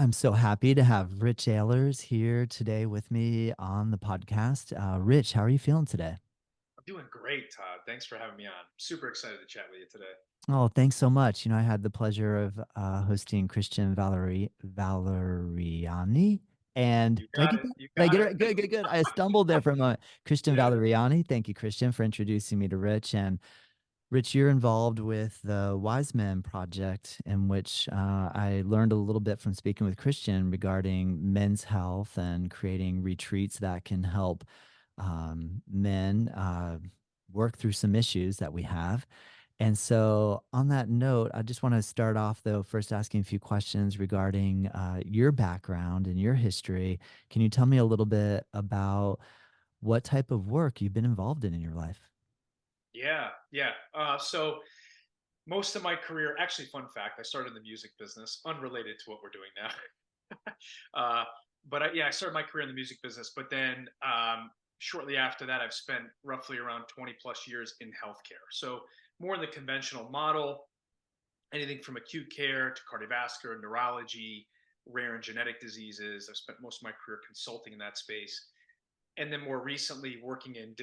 I'm so happy to have Rich Ahlers here today with me on the podcast. Rich, how are you feeling today? I'm doing great, Todd. Thanks for having me on. Super excited to chat with you today. Oh, thanks so much. I had the pleasure of hosting Christian Valeriani. And You did I got get it. that? You Did I got get it it. right? Good, good, good. I stumbled there for a moment. Christian Yeah. Valeriani. Thank you, Christian, for introducing me to Rich. And Rich, you're involved with the WiseMen Project, in which I learned a little bit from speaking with Christian regarding men's health and creating retreats that can help men work through some issues that we have. And so, on that note, I just want to start off, though, first asking a few questions regarding your background and your history. Can you tell me a little bit about what type of work you've been involved in your life? Yeah. Yeah. So most of my career, actually, fun fact, I started in the music business, unrelated to what we're doing now. uh, but I started my career in the music business. But then shortly after that, I've spent roughly around 20 plus years in healthcare. So more in the conventional model, anything from acute care to cardiovascular, neurology, rare and genetic diseases. I've spent most of my career consulting in that space, and then more recently working in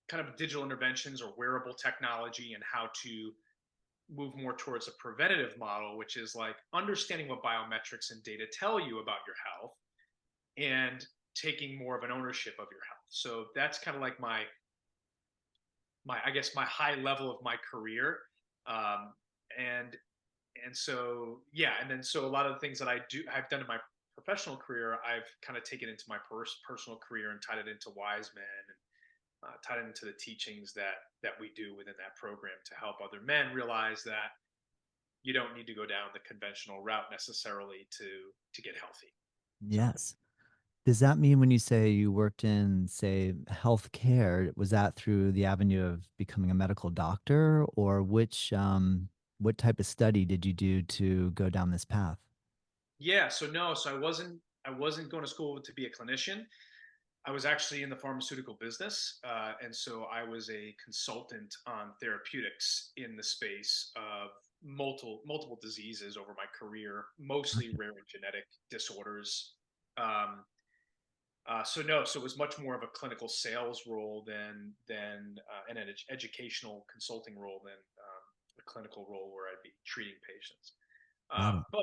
kind of digital interventions or wearable technology and how to move more towards a preventative model, which is like understanding what biometrics and data tell you about your health and taking more of an ownership of your health. So that's kind of like my I guess my high level of my career. Um, and and so yeah, and then so a lot of the things that I've done in my professional career, I've kind of taken into my personal career and tied it into Wise Men and tied it into the teachings that we do within that program to help other men realize that you don't need to go down the conventional route necessarily to get healthy. So Yes. Does that mean when you say you worked in, say, healthcare, was that through the avenue of becoming a medical doctor, or what type of study did you do to go down this path? yeah, so no, so I wasn't going to school to be a clinician. I was actually in the pharmaceutical business, and so I was a consultant on therapeutics in the space of multiple diseases over my career, mostly Gotcha. rare and genetic disorders. Um, so no, so it was much more of a clinical sales role than and an educational consulting role than a clinical role where I'd be treating patients. Got it. But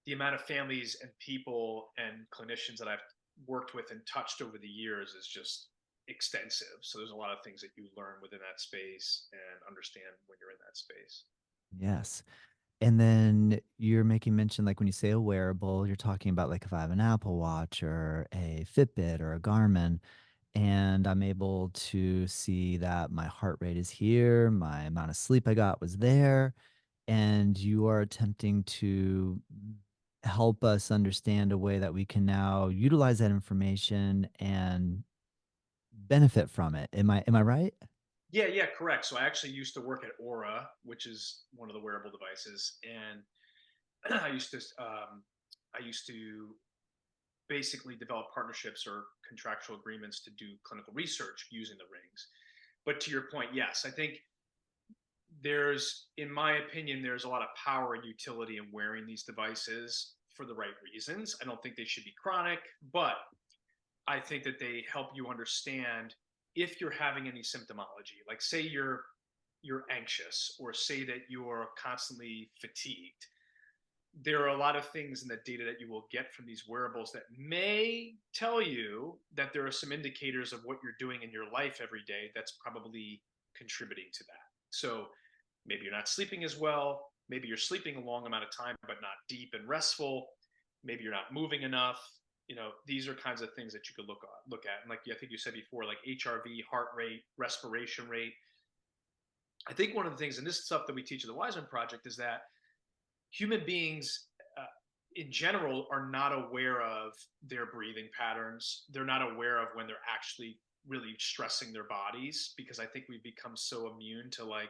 the amount of families and people and clinicians that I've worked with and touched over the years is just extensive. So there's a lot of things that you learn within that space and understand when you're in that space. Yes. And then you're making mention, like when you say a wearable, you're talking about like if I have an Apple Watch or a Fitbit or a Garmin, and I'm able to see that my heart rate is here, my amount of sleep I got was there, and you are attempting to help us understand a way that we can now utilize that information and benefit from it. Am I right? Yeah, yeah, correct. So I actually used to work at Aura, which is one of the wearable devices, and I used to basically develop partnerships or contractual agreements to do clinical research using the rings. But to your point, yes, I think in my opinion, there's a lot of power and utility in wearing these devices for the right reasons. I don't think they should be chronic, but I think that they help you understand if you're having any symptomology. Like say you're anxious or say that you're constantly fatigued. There are a lot of things in the data that you will get from these wearables that may tell you that there are some indicators of what you're doing in your life every day that's probably contributing to that. So maybe you're not sleeping as well. Maybe you're sleeping a long amount of time, but not deep and restful. Maybe you're not moving enough. These are kinds of things that you could look at. And like I think you said before, like HRV, heart rate, respiration rate. I think one of the things, and this is stuff that we teach at the Wiseman Project, is that human beings in general are not aware of their breathing patterns. They're not aware of when they're actually really stressing their bodies because I think we've become so immune to like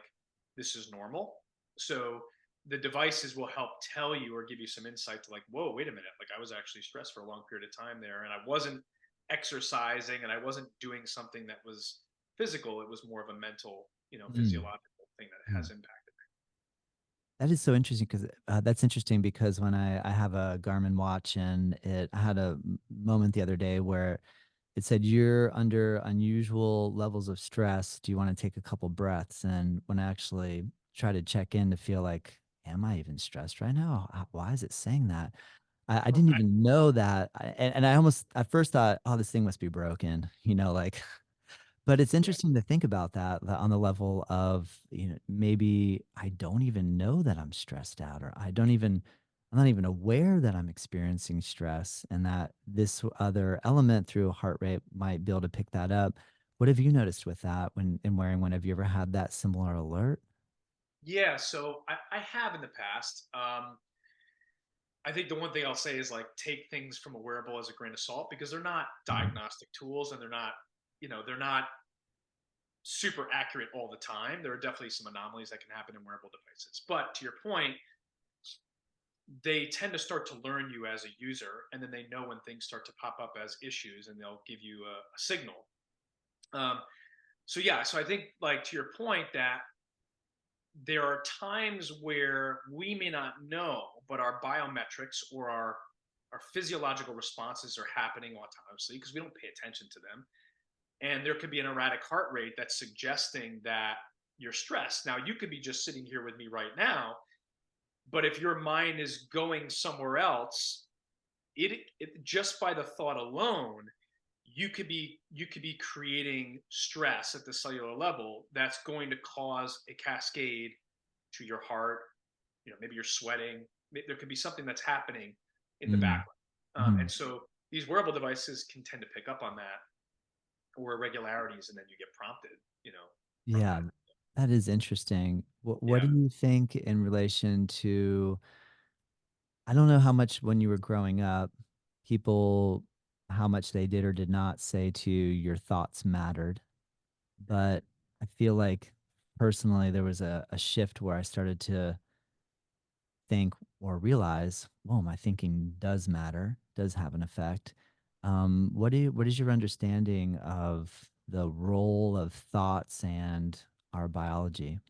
this is normal. So the devices will help tell you or give you some insight to like, whoa, wait a minute, like I was actually stressed for a long period of time there and I wasn't exercising and I wasn't doing something that was physical. It was more of a mental, Mm, physiological thing that has mm. impacted. That is so interesting because that's interesting because when I have a Garmin watch and I had a moment the other day where it said you're under unusual levels of stress. Do you want to take a couple breaths? And when I actually try to check in to feel like, am I even stressed right now? Why is it saying that? I didn't Okay. even know that. And I almost at first thought, oh, this thing must be broken, like but it's Yeah. interesting to think about that on the level of, maybe I don't even know that I'm stressed out, or I'm not even aware that I'm experiencing stress, and that this other element through heart rate might be able to pick that up. What have you noticed with that when in wearing one? Have you ever had that similar alert? Yeah. So I have in the past. I think the one thing I'll say is like take things from a wearable as a grain of salt because they're not diagnostic tools and they're not super accurate all the time. There are definitely some anomalies that can happen in wearable devices. But to your point, they tend to start to learn you as a user, and then they know when things start to pop up as issues, and they'll give you a signal. Um, so yeah, so I think like to your point that there are times where we may not know, but our biometrics or our physiological responses are happening autonomously because we don't pay attention to them. And there could be an erratic heart rate that's suggesting that you're stressed. Now, you could be just sitting here with me right now, but if your mind is going somewhere else, it just by the thought alone, you could be creating stress at the cellular level that's going to cause a cascade to your heart. Maybe you're sweating. There could be something that's happening in the Mm, background, and mhm. so these wearable devices can tend to pick up on that or irregularities, and then you get prompted, from Yeah, that. that is interesting. What do Yeah. you think in relation to I don't know how much when you were growing up, people how much they did or did not say to you your thoughts mattered, but I feel like personally there was a shift where I started to think or realize, whoa, my thinking does matter, does have an effect. What is your understanding of the role of thoughts and our biology?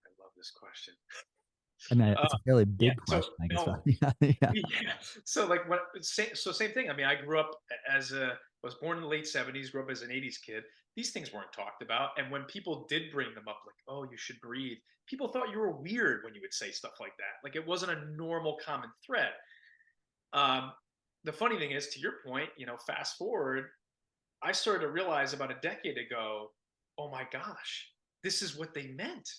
I love this question. I mean, Uh, it's a fairly yeah. big So question, I guess. no, Yeah, yeah. yeah. So like same thing. I mean, I grew up as a was born in the late '70s, grew up as an '80s kid. These things weren't talked about, and when people did bring them up, like, oh, you should breathe, people thought you were weird when you would say stuff like that. Like it wasn't a normal common thread. Um, the funny thing is, to your point, fast forward, I started to realize about a decade ago, oh my gosh, this is what they meant.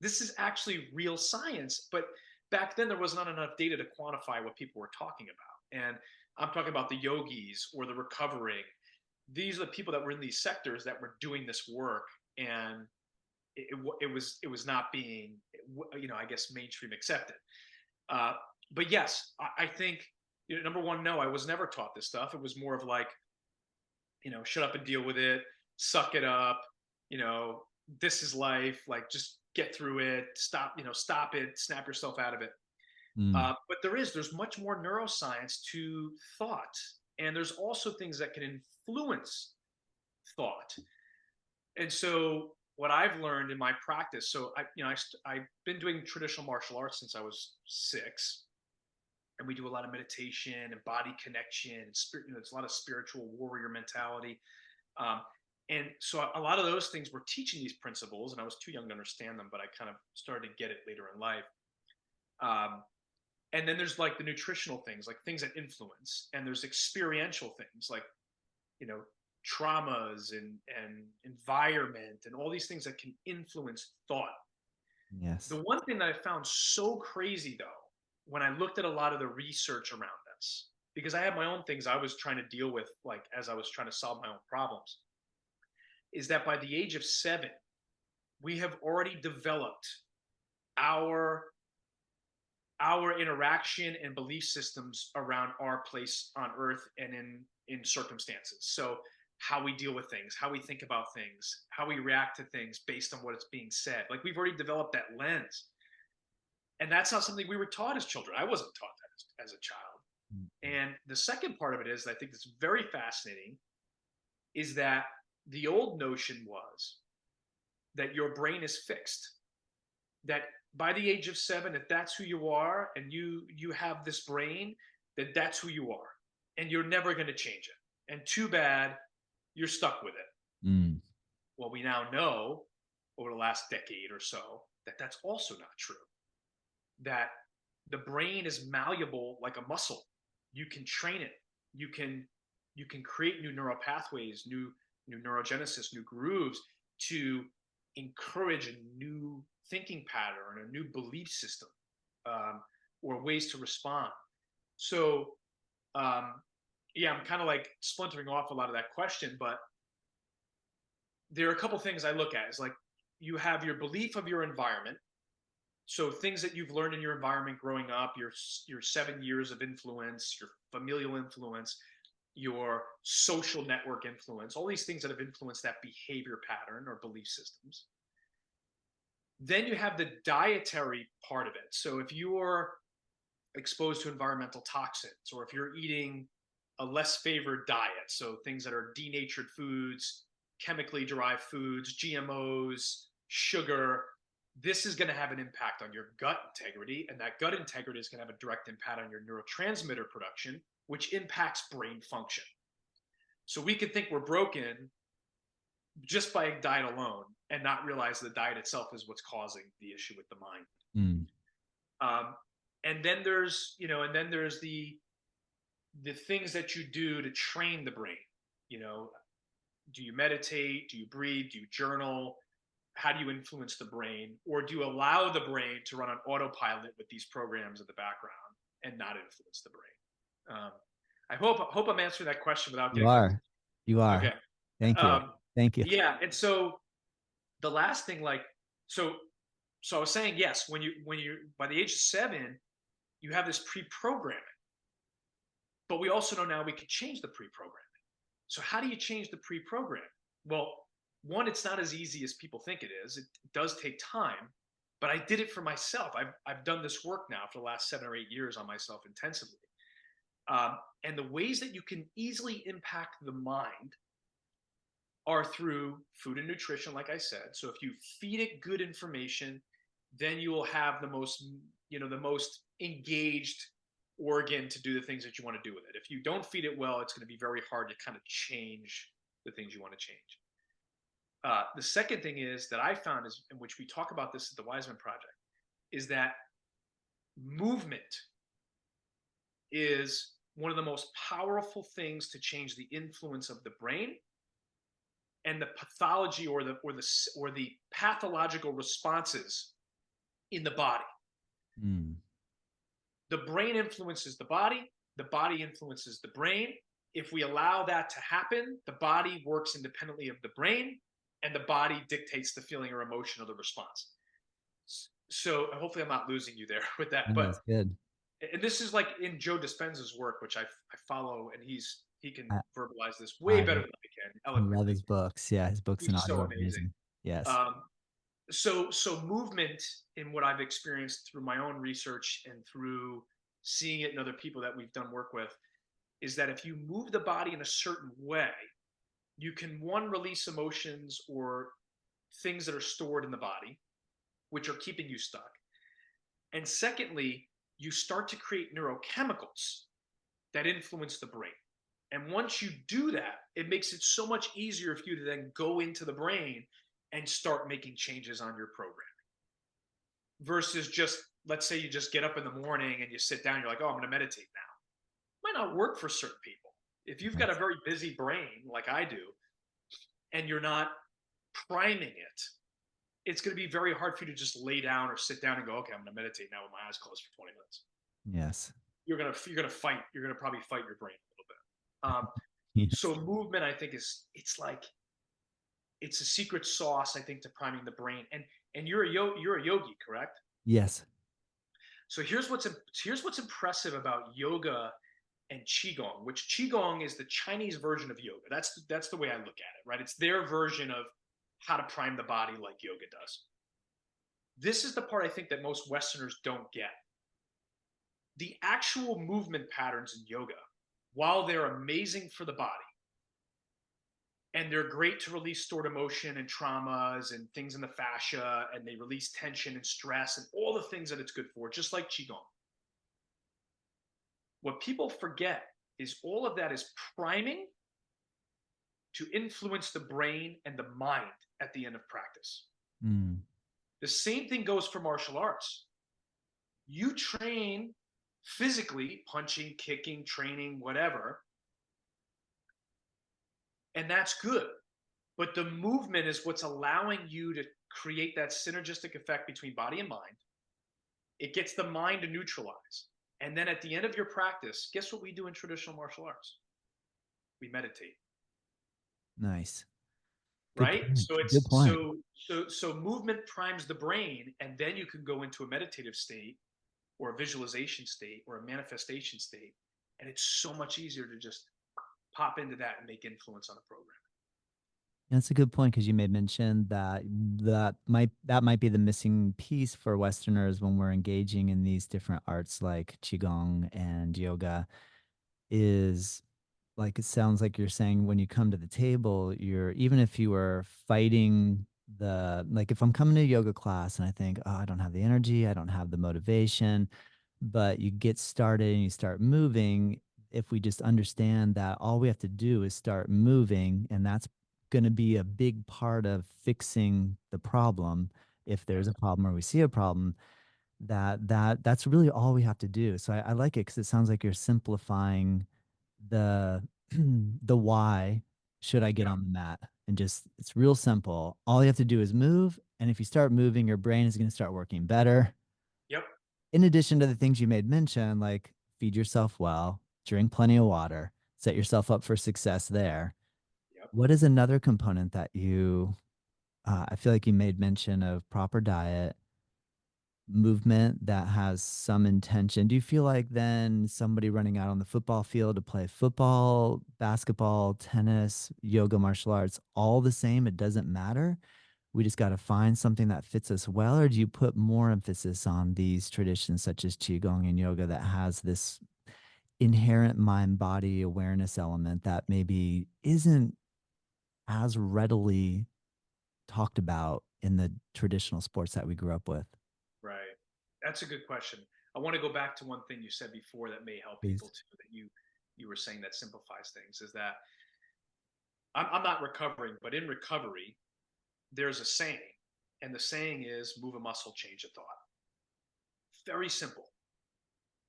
This is actually real science. But back then, there was not enough data to quantify what people were talking about. And I'm talking about the yogis or the recovering. These are the people that were in these sectors that were doing this work. And it was not being, I guess, mainstream accepted. Uh, but yes, I think, number one, no, I was never taught this stuff. It was more of like, shut up and deal with it, suck it up, you know, this is life, like just get through it, stop it, snap yourself out of it. Mm, But there's much more neuroscience to thought, and there's also things that can influence thought. And so what I've learned in my practice, so I've been doing traditional martial arts since I was 6, and we do a lot of meditation and body connection and spirit. It's a lot of spiritual warrior mentality. Um, and so a lot of those things were teaching these principles, and I was too young to understand them, but I kind of started to get it later in life. Um, and then there's like the nutritional things, like things that influence, and there's experiential things like, you know, traumas and environment and all these things that can influence thought. yes. The one thing that I found so crazy though, when I looked at a lot of the research around this, because I had my own things I was trying to deal with, like as I was trying to solve my own problems, is that by the age of 7, we have already developed our our interaction and belief systems around our place on earth and in circumstances. So how we deal with things, how we think about things, how we react to things based on what is being said. Like we've already developed that lens. And that's not something we were taught as children. I wasn't taught that as a child. Mm, And the second part of it is, I think it's very fascinating, is that the old notion was that your brain is fixed, that by the age of 7, if that's who you are and you have this brain, then that's who you are, and you're never going to change it. And too bad you're stuck with it. Mm. Well, we now know over the last decade or so that that's also not true. That the brain is malleable like a muscle. You can train it. You can create new neural pathways, new neurogenesis, new grooves to encourage a new thinking pattern, a new belief system, um, or ways to respond. So, um, yeah, I'm kind of like splintering off a lot of that question, but there are a couple things I look at. It's like you have your belief of your environment, so things that you've learned in your environment growing up, your 7 years of influence, your familial influence, your social network influence, all these things that have influenced that behavior pattern or belief systems. Then you have the dietary part of it. So if you're exposed to environmental toxins, or if you're eating a less favored diet, so things that are denatured foods, chemically derived foods, GMOs, sugar, this is going to have an impact on your gut integrity. And that gut integrity is going to have a direct impact on your neurotransmitter production, which impacts brain function. So we could think we're broken just by diet alone and not realize the diet itself is what's causing the issue with the mind. Mm. Um, and then there's the things that you do to train the brain. You know, do you meditate? Do you breathe? Do you journal? How do you influence the brain? Or do you allow the brain to run on autopilot with these programs in the background and not influence the brain? I hope I'm answering that question without You getting too. are. You are. Okay. Thank you. Um, Thank you. yeah, and so the last thing, like, so so I was saying, yes, when you by the age of 7, you have this pre-programming, but we also know now we can change the pre-programming. So how do you change the pre-programming? Well, one, it's not as easy as people think it is. It does take time, but I did it for myself. I've done this work now for the last 7 or 8 years on myself intensively. And the ways that you can easily impact the mind are through food and nutrition, like I said. So if you feed it good information, then you will have the most engaged organ to do the things that you want to do with it. If you don't feed it well, it's going to be very hard to kind of change the things you want to change. The second thing is that I found is, in which we talk about this at the WiseMen Project, is that movement is one of the most powerful things to change the influence of the brain and the pathology or the pathological responses in the body. Mm. The brain influences the body influences the brain. If we allow that to happen, the body works independently of the brain, and the body dictates the feeling or emotion of the response. So hopefully I'm not losing you there with that. No, But that's good. and this is like in Joe Dispenza's work, which I follow, and he can I, verbalize this way I better than I can love eloquently. his books. Yeah, his books and He's so audio are amazing. amazing. Yes. Um, so movement, in what I've experienced through my own research and through seeing it in other people that we've done work with, is that if you move the body in a certain way, you can, one, release emotions or things that are stored in the body, which are keeping you stuck. And secondly, you start to create neurochemicals that influence the brain. And once you do that, it makes it so much easier for you to then go into the brain and start making changes on your program. Versus just, let's say you just get up in the morning and you sit down, you're like, oh, I'm going to meditate now. Might not work for certain people. If you've got a Yes. very busy brain like I do, and you're not priming it, it's going to be very hard for you to just lay down or sit down and go, okay, I'm going to meditate now with my eyes closed for 20 minutes. Yes. You're gonna probably fight your brain a little bit. Yes. So movement, I think, it's a secret sauce, I think, to priming the brain. And you're a yogi, correct? Yes. So here's what's impressive about yoga and qigong, which qigong is the Chinese version of yoga. That's the way I look at it, right? It's their version of how to prime the body like yoga does. This is the part I think that most Westerners don't get. The actual movement patterns in yoga, while they're amazing for the body, and they're great to release stored emotion and traumas and things in the fascia, and they release tension and stress and all the things that it's good for, just like qigong. What people forget is all of that is priming to influence the brain and the mind at the end of practice. Mm. The same thing goes for martial arts. You train physically, punching, kicking, training, whatever, and that's good. But the movement is what's allowing you to create that synergistic effect between body and mind. It gets the mind to neutralize. And then at the end of your practice, guess what we do in traditional martial arts? We meditate, Nice. Good right? point. So Good it's point. so movement primes the brain, and then you can go into a meditative state or a visualization state or a manifestation state. And it's so much easier to just pop into that and make influence on a program. That's a good point because you made mention that that might be the missing piece for Westerners when we're engaging in these different arts like qigong and yoga is like it sounds like you're saying when you come to the table, you're even if you were fighting the like if I'm coming to a yoga class and I think, oh, I don't have the energy, I don't have the motivation, but you get started and you start moving. If we just understand that all we have to do is start moving, and that's going to be a big part of fixing the problem. If there's Yes. a problem or we see a problem, that's really all we have to do. So I like it because it sounds like you're simplifying the the why should I get Yep. on the mat, and just it's real simple. All you have to do is move, and if you start moving, your brain is going to start working better. Yep. In addition to the things you made mention, like feed yourself well, drink plenty of water, set yourself up for success there. Yep. What is another component that you I feel like you made mention of proper diet, movement that has some intention. Do you feel like then somebody running out on the football field to play football, basketball, tennis, yoga, martial arts, all the same? It doesn't matter. We just got to find something that fits us well. Or do you put more emphasis on these traditions such as Qigong and yoga that has this inherent mind body awareness element that maybe isn't as readily talked about in the traditional sports that we grew up with? Right. That's a good question. I want to go back to one thing you said before that may help people Please. too. That you were saying that simplifies things is that I'm not recovering, but in recovery, there's a saying, and the saying is move a muscle, change a thought. Very simple.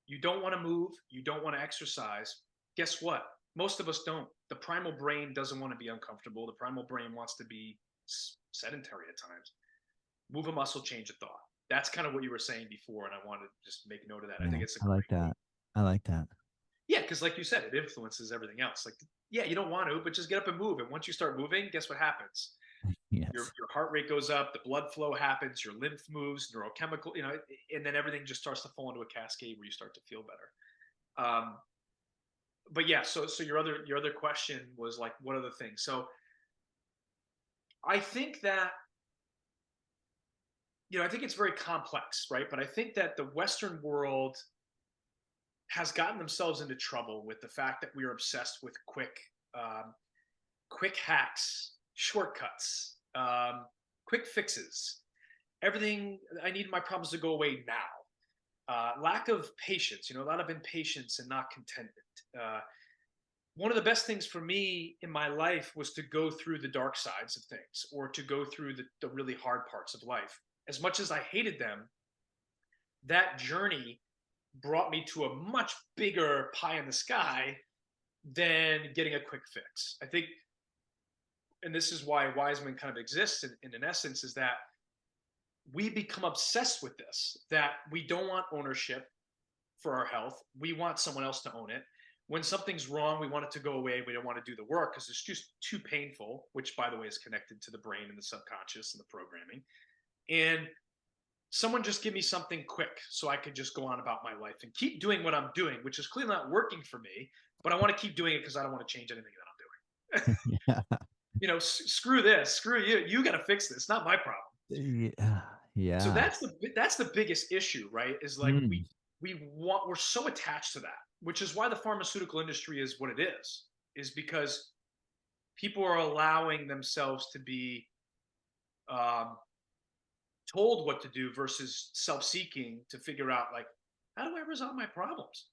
You don't want to move, you don't want to exercise. Guess what? Most of us don't. The primal brain doesn't want to be uncomfortable. The primal brain wants to be sedentary at times. Move a muscle, change a thought. That's kind of what you were saying before, and I wanted to just make note of that. I Yeah, think it's a I like great thing. that. I like that. Yeah, because like you said, it influences everything else. Like, yeah, you don't want to, but just get up and move. And once you start moving, guess what happens? Yes. Your heart rate goes up, the blood flow happens, your lymph moves, neurochemical, and then everything just starts to fall into a cascade where you start to feel better. But yeah, so your other question was like, what other things? So I think that I think it's very complex, right? But I think that the Western world has gotten themselves into trouble with the fact that we are obsessed with um, quick hacks, shortcuts, quick fixes. Everything I need my problems to go away now. Lack of patience, a lot of impatience and not contentment. Uh, One of the best things for me in my life was to go through the dark sides of things or to go through the really hard parts of life. As much as I hated them, that journey brought me to a much bigger pie in the sky than getting a quick fix. I think, and this is why WiseMen kind of exists in an essence, is that we become obsessed with this, that we don't want ownership for our health. We want someone else to own it. When something's wrong, we want it to go away. We don't want to do the work because it's just too painful, which, by the way, is connected to the brain and the subconscious and the programming. And someone just give me something quick so I could just go on about my life and keep doing what I'm doing, which is clearly not working for me, but I want to keep doing it because I don't want to change anything that I'm doing. Yeah. Screw this, screw you. You got to fix this, not my problem. Yeah. So Yeah. that's the biggest issue, right? Is like Mm. we're so attached to that, which is why the pharmaceutical industry is what it is because people are allowing themselves to be um, told what to do versus self-seeking to figure out like, how do I resolve my problems?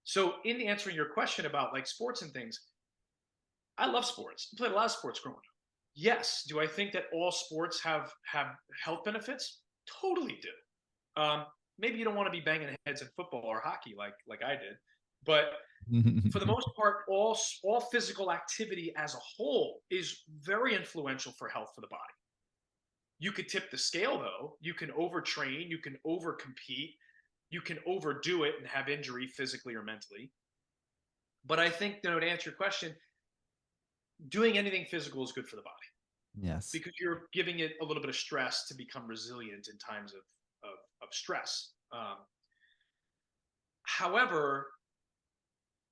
So in answering your question about like sports and things, I love sports. I played a lot of sports growing up. Yes. Do I think that all sports have health benefits? Totally do. Maybe you don't want to be banging heads in football or hockey like I did, but for the most part, all physical activity as a whole is very influential for health for the body. You could tip the scale though. You can overtrain, you can overcompete, you can overdo it and have injury physically or mentally. But I think, you know, to answer your question, doing anything physical is good for the body Yes. because you're giving it a little bit of stress to become resilient in times of stress. However,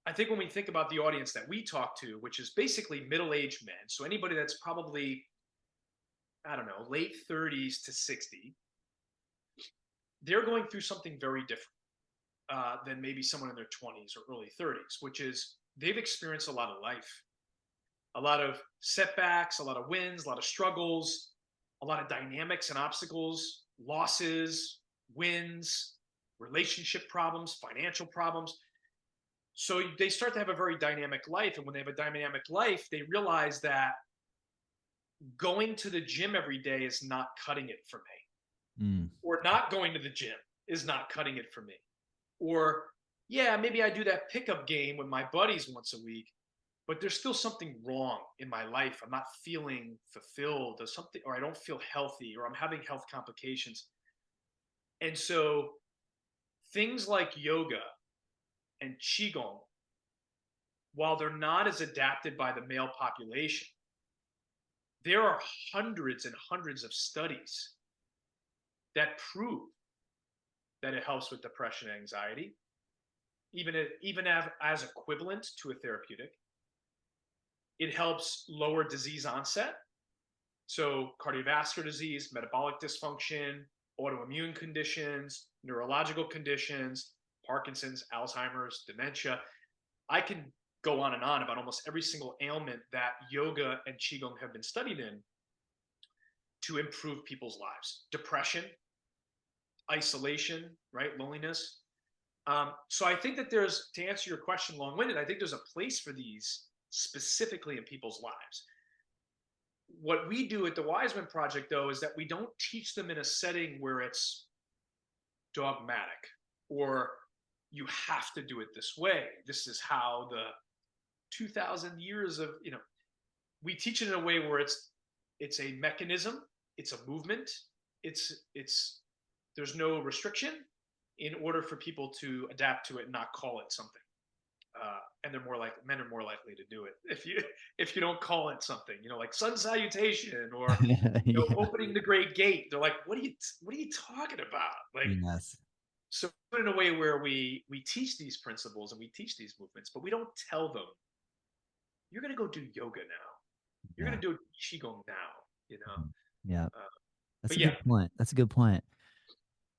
I think when we think about the audience that we talk to, which is basically middle-aged men, so anybody that's probably, I don't know, late 30s to 60, they're going through something very different than maybe someone in their 20s or early 30s, which is they've experienced a lot of life, a lot of setbacks, a lot of wins, a lot of struggles, a lot of dynamics and obstacles, losses, wins, relationship problems, financial problems. So they start to have a very dynamic life. And when they have a dynamic life, they realize that going to the gym every day is not cutting it for me, Mm. or not going to the gym is not cutting it for me. Or, yeah, maybe I do that pickup game with my buddies once a week, but there's still something wrong in my life. I'm not feeling fulfilled or something, or I don't feel healthy, or I'm having health complications. And so things like yoga and qigong, while they're not as adapted by the male population, there are hundreds and hundreds of studies that prove that it helps with depression and anxiety, even as equivalent to a therapeutic. It helps lower disease onset, so cardiovascular disease, metabolic dysfunction, autoimmune conditions, neurological conditions, Parkinson's, Alzheimer's, dementia. I can go on and on about almost every single ailment that yoga and qigong have been studied in to improve people's lives. Depression, isolation, right? Loneliness. So I think that there's, to answer your question long-winded, I think there's a place for these specifically in people's lives. What we do at the WiseMen Project, though, is that we don't teach them in a setting where it's dogmatic or you have to do it this way. This is how the 2,000 years of, you know, we teach it in a way where it's a mechanism, it's a movement, it's there's no restriction in order for people to adapt to it and not call it something. And they're more like men are more likely to do it if you don't call it something, you know, like sun salutation or you know Yeah. opening the great gate. They're like, what are you talking about? Like, Yes. so in a way where we teach these principles and we teach these movements, but we don't tell them you're going to go do yoga now. You're Yeah. going to do qigong now. You know, Mhm. Yeah. uh, That's but a yeah, good point. That's a good point.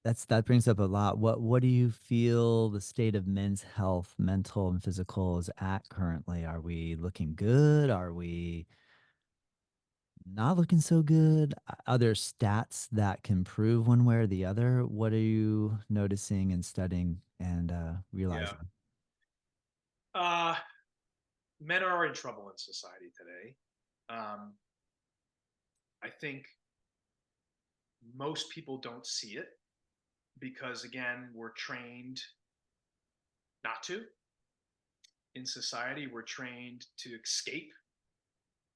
That brings up a lot. What do you feel the state of men's health, mental and physical, is at currently? Are we looking good? Are we not looking so good? Are there stats that can prove one way or the other? What are you noticing and studying and yeah. realizing? Uh, Men are in trouble in society today. Um, I think most people don't see it because, again, we're trained not to. In society, we're trained to escape,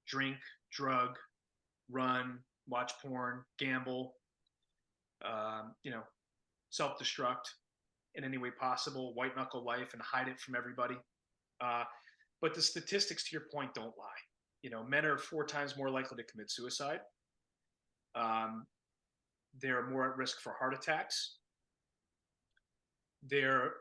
drink, drug, run, watch porn, gamble, you know, self destruct in any way possible, white knuckle life, and hide it from everybody. Uh, but the statistics, to your point, don't lie. You know, men are 4 times more likely to commit suicide. Um, they're more at risk for heart attacks. They're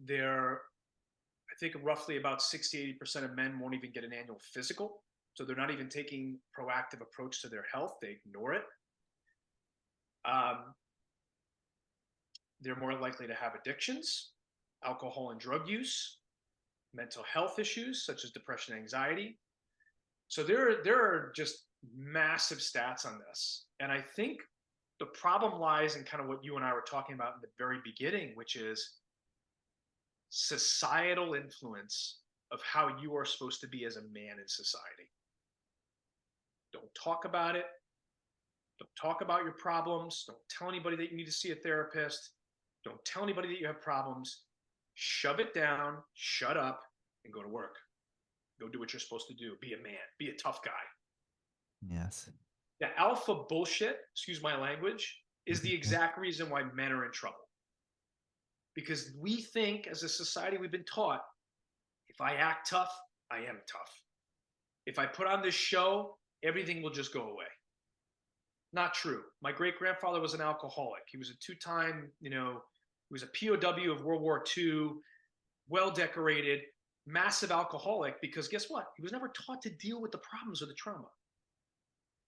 I think roughly about 60-80% of men won't even get an annual physical. So they're not even taking proactive approach to their health. They ignore it. Um, they're more likely to have addictions, alcohol and drug use, mental health issues such as depression and anxiety. So there are just massive stats on this. And I think the problem lies in kind of what you and I were talking about in the very beginning, which is societal influence of how you are supposed to be as a man in society. Don't talk about it. Don't talk about your problems. Don't tell anybody that you need to see a therapist. Don't tell anybody that you have problems. Shove it down, shut up, and go to work. Go do what you're supposed to do. Be a man, be a tough guy. Yes. The alpha bullshit, excuse my language, is the Mhm. exact reason why men are in trouble. Because we think as a society, we've been taught if I act tough, I am tough. If I put on this show, everything will just go away. Not true. My great grandfather was an alcoholic. He was a two-time, he was a POW of World War II, well decorated, massive alcoholic, because guess what? He was never taught to deal with the problems or the trauma.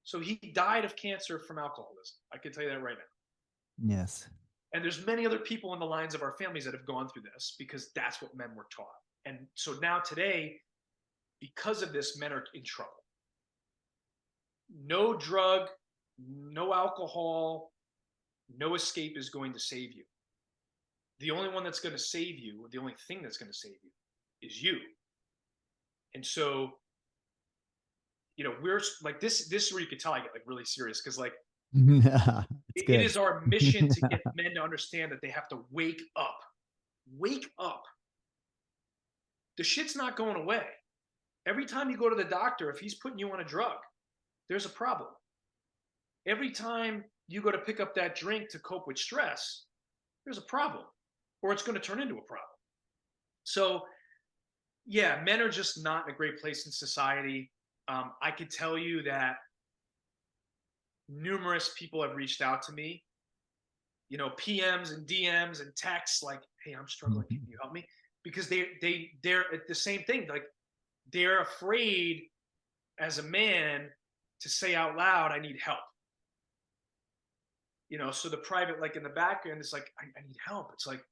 So he died of cancer from alcoholism. I can tell you that right now. Yes. And there's many other people in the lines of our families that have gone through this because that's what men were taught. And so now today, because of this, men are in trouble. No drug, no alcohol, no escape is going to save you. The only one that's going to save you, or the only thing that's going to save you, is you. And so, we're like this. This is where you could tell I get like really serious because like Yeah, it's it good. is our mission to get men to understand that they have to wake up. Wake up. The shit's not going away. Every time you go to the doctor, if he's putting you on a drug, there's a problem. Every time you go to pick up that drink to cope with stress, there's a problem, or it's going to turn into a problem. So, yeah, men are just not in a great place in society. I could tell you that numerous people have reached out to me, PMs and DMs and texts like, "Hey, I'm struggling. Can Mhm. you help me?" Because they're at the same thing. Like they're afraid as a man to say out loud, "I need help." So the private, like in the background, is like, I need help. It's like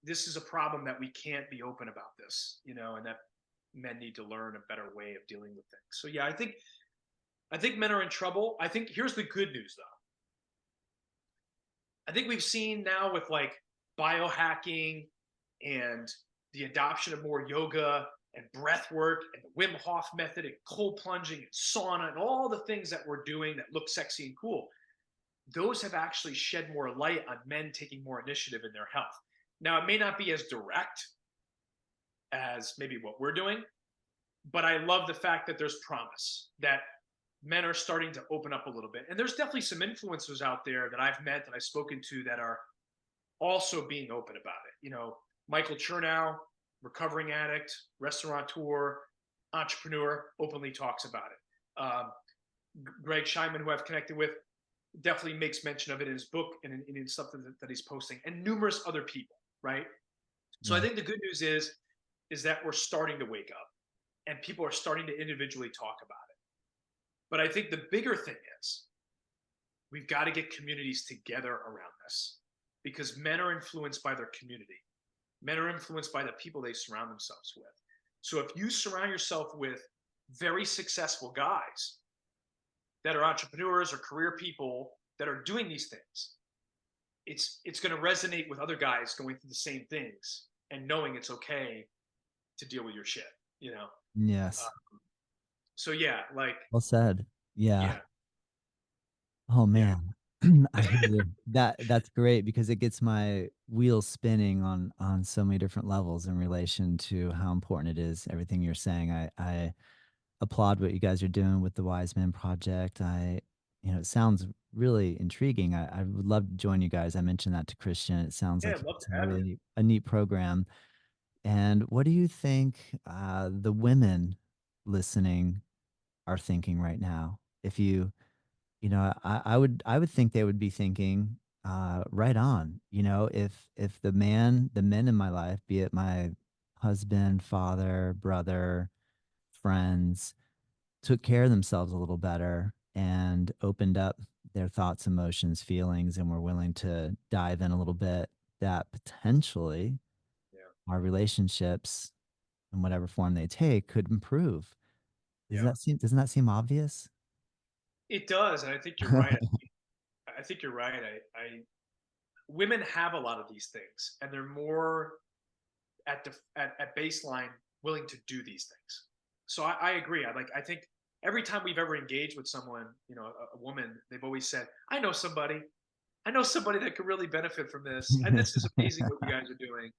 this is a problem that we can't be open about this, and that men need to learn a better way of dealing with things. So yeah, I think men are in trouble. I think here's the good news though. I think we've seen now with like biohacking and the adoption of more yoga and breath work and the Wim Hof method and cold plunging and sauna and all the things that we're doing that look sexy and cool. Those have actually shed more light on men taking more initiative in their health. Now, it may not be as direct as maybe what we're doing, but I love the fact that there's promise, that men are starting to open up a little bit. And there's definitely some influencers out there that I've met, that I've spoken to, that are also being open about it. Michael Chernow, recovering addict, restaurateur, entrepreneur, openly talks about it. Greg Scheinman, who I've connected with, definitely makes mention of it in his book and in something that he's posting, and numerous other people, right? So I Yeah. think the good news is that we're starting to wake up and people are starting to individually talk about it. But I think the bigger thing is we've got to get communities together around this, because men are influenced by their community. Men are influenced by the people they surround themselves with. So if you surround yourself with very successful guys that are entrepreneurs or career people that are doing these things, it's going to resonate with other guys going through the same things and knowing it's okay to deal with your shit, you know? Yes. Uh, so yeah, like, Well said. Yeah. yeah, Oh yeah, man. I hear you. That's great because it gets my wheels spinning on so many different levels in relation to how important it is, everything you're saying. I applaud what you guys are doing with the Wise Men Project. It sounds really intriguing. I would love to join you guys. I mentioned that to Christian. It sounds yeah, like I'd love to it's a have you. neat program. And what do you think the women listening are thinking right now? If I would think they would be thinking, right on. If the men in my life, be it my husband, father, brother, friends, took care of themselves a little better and opened up their thoughts, emotions, feelings, and were willing to dive in a little bit, that potentially Yeah, our relationships, in whatever form they take, could improve. Yeah. Doesn't that seem obvious? It does, and I think you're right. I think you're right. I women have a lot of these things, and they're more at baseline willing to do these things. So I agree. I think every time we've ever engaged with someone, a woman, they've always said, I know somebody that could really benefit from this, and this is amazing what you guys are doing.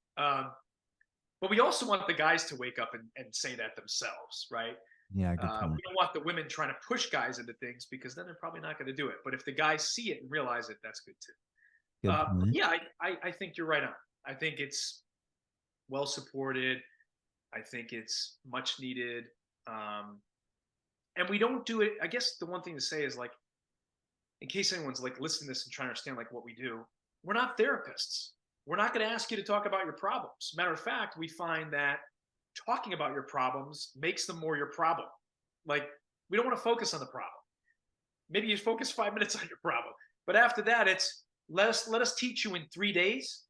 But we also want the guys to wake up and say that themselves, right? Yeah, good point. We don't want the women trying to push guys into things because then they're probably not going to do it. But if the guys see it and realize it, that's good too. Good point. Yeah, I think you're right on. I think it's well supported. I think it's much needed. Um, and we don't do it. I guess the one thing to say is like, in case anyone's like listening to this and trying to understand like what we do, we're not therapists. We're not going to ask you to talk about your problems. Matter of fact, we find that talking about your problems makes them more your problem. Like, we don't want to focus on the problem. Maybe you focus 5 minutes on your problem, but after that, it's let us teach you in 3 days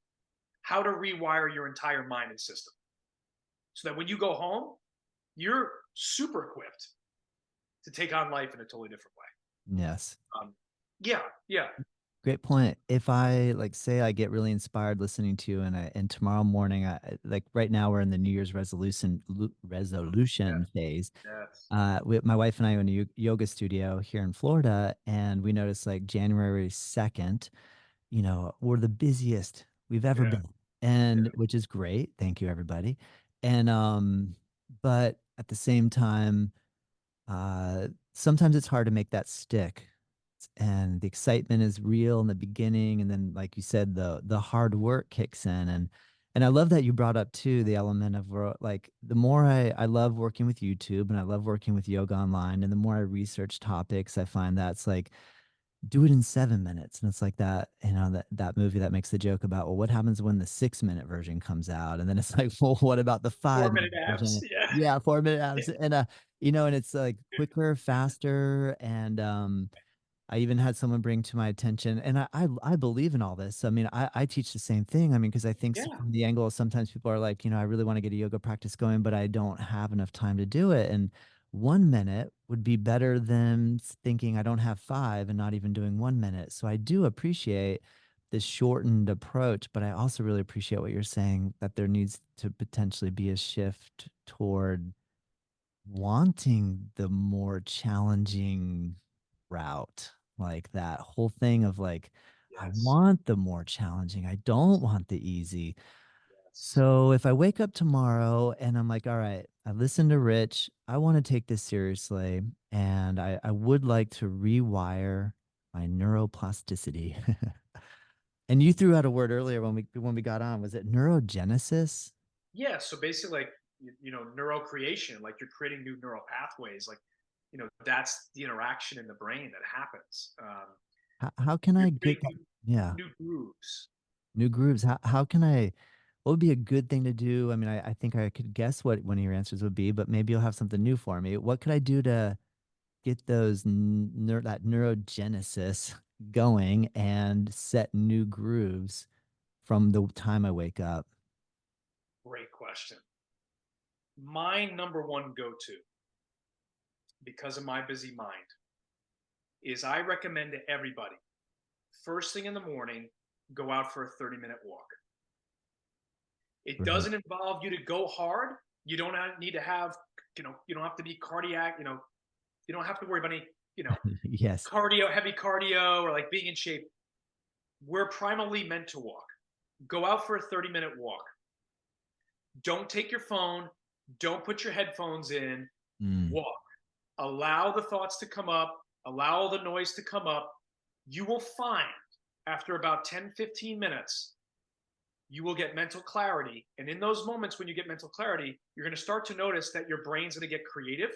how to rewire your entire mind and system, so that when you go home, you're super equipped to take on life in a totally different way. Yes. Yeah, yeah, Great point. If I like say I get really inspired listening to you and tomorrow morning like right now we're in the New Year's resolution yeah, phase. yes, My wife and I own a yoga studio here in Florida, and we noticed like January 2nd, we're the busiest we've ever yeah, been. yeah, And which is great. Thank you, everybody. And but at the same time, sometimes it's hard to make that stick. And the excitement is real in the beginning, and then, like you said, the hard work kicks in. And I love that you brought up too the element of like the more I love working with YouTube and I love working with yoga online, and the more I research topics, I find that's like do it in 7 minutes. And it's like that, that movie that makes the joke about, well, what happens when the 6 minute version comes out? And then it's like, well, what about the 5 minute 4 minute abs. version? Yeah, Yeah, 4 minute apps. And and it's like quicker, faster. And I even had someone bring to my attention, and I believe in all this. I mean, I teach the same thing. I mean, because I think yeah, from the angle, sometimes people are like, I really want to get a yoga practice going, but I don't have enough time to do it. And 1 minute would be better than thinking I don't have five and not even doing 1 minute. So I do appreciate this shortened approach, but I also really appreciate what you're saying, that there needs to potentially be a shift toward wanting the more challenging route, like that whole thing of like, I yes, want the more challenging. I don't want the easy. yes, So if I wake up tomorrow and I'm like, all right, I listened to Rich, I want to take this seriously, and I would like to rewire my neuroplasticity. And you threw out a word earlier when we got on. Was it neurogenesis? yeah. So basically, like, neural creation, like you're creating new neural pathways. Like, that's the interaction in the brain that happens. How can You're I get, creating yeah, new grooves. new grooves? How can I, what would be a good thing to do? I mean, I think I could guess what one of your answers would be, but maybe you'll have something new for me. What could I do to get that neurogenesis going and set new grooves from the time I wake up? Great question. My number one go to, because of my busy mind, is I recommend to everybody, first thing in the morning, go out for a 30-minute walk. It Right. doesn't involve you to go hard. You don't need to have, you don't have to be cardiac, you don't have to worry about any, Yes. heavy cardio or like being in shape. We're primarily meant to walk. Go out for a 30-minute walk. Don't take your phone. Don't put your headphones in. Mm, Walk. Allow the thoughts to come up. Allow all the noise to come up. You will find after about 10, 15 minutes, you will get mental clarity. And in those moments when you get mental clarity, you're going to start to notice that your brain's going to get creative,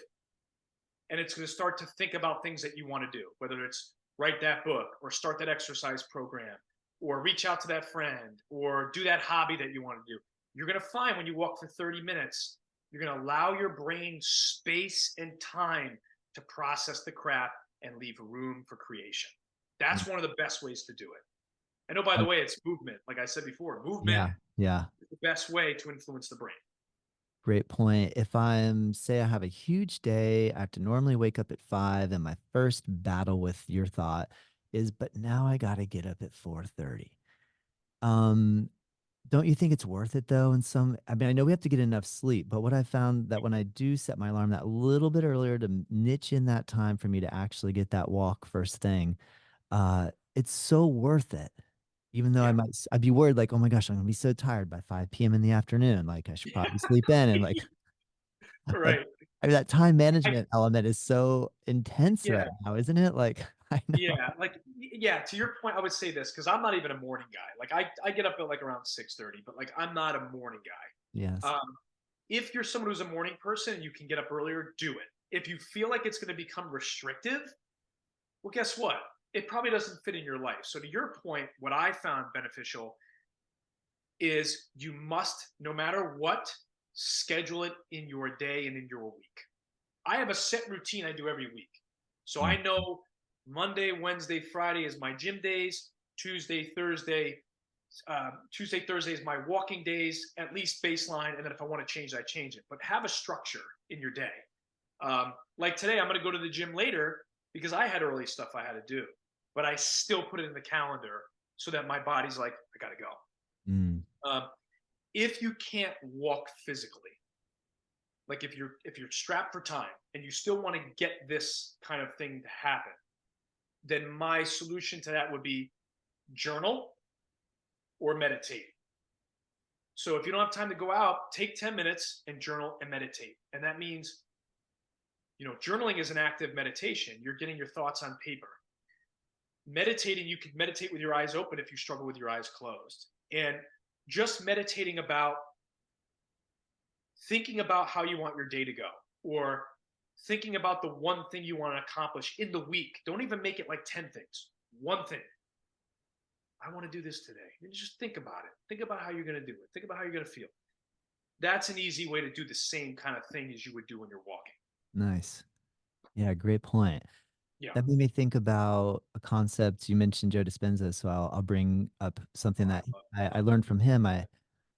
and it's going to start to think about things that you want to do, whether it's write that book or start that exercise program or reach out to that friend or do that hobby that you want to do. You're going to find when you walk for 30 minutes, you're going to allow your brain space and time to process the crap and leave room for creation. mm, That's one of the best ways to do it. And oh, by the way, it's movement. Like I said before, movement yeah. Yeah. is the best way to influence the brain. Great point. If I'm, say, I have a huge day, I have to normally wake up at 5, and my first battle with your thought is, but now I got to get up at 4:30. Um, don't you think it's worth it though? I mean, I know we have to get enough sleep, but what I found that when I do set my alarm that little bit earlier to niche in that time for me to actually get that walk first thing, it's so worth it. Even though Yeah. I'd be worried like, oh my gosh, I'm gonna be so tired by 5 p.m. in the afternoon. Like I should probably sleep in and like Right. I mean, that time I, management element is so intense yeah. right now, isn't it? Like I know. Yeah. Like, yeah, to your point, I would say this because I'm not even a morning guy. Like, I get up at like around 6:30, but like, I'm not a morning guy. Yes. If you're someone who's a morning person and you can get up earlier, do it. If you feel like it's going to become restrictive, well, guess what? It probably doesn't fit in your life. So, to your point, what I found beneficial is you must, no matter what, schedule it in your day and in your week. I have a set routine I do every week. So Mm, I know Monday, Wednesday, Friday is my gym days. Tuesday, Thursday, Tuesday, Thursday is my walking days, at least baseline. And then if I want to change it, I change it. But have a structure in your day. Like today, I'm going to go to the gym later because I had early stuff I had to do, but I still put it in the calendar so that my body's like, I got to go. mm, If you can't walk physically, like if you're strapped for time and you still want to get this kind of thing to happen, then my solution to that would be journal or meditate. So if you don't have time to go out, take 10 minutes and journal and meditate. And that means, journaling is an active meditation. You're getting your thoughts on paper. Meditating, you could meditate with your eyes open if you struggle with your eyes closed. And just meditating about thinking about how you want your day to go, or thinking about the one thing you want to accomplish in the week. Don't even make it like 10 things. One thing. I want to do this today. And just think about it. Think about how you're going to do it. Think about how you're going to feel. That's an easy way to do the same kind of thing as you would do when you're walking. nice. Yeah, great point. Yeah. That made me think about a concept you mentioned, Joe Dispenza. So I'll bring up something Oh, that I learned from him.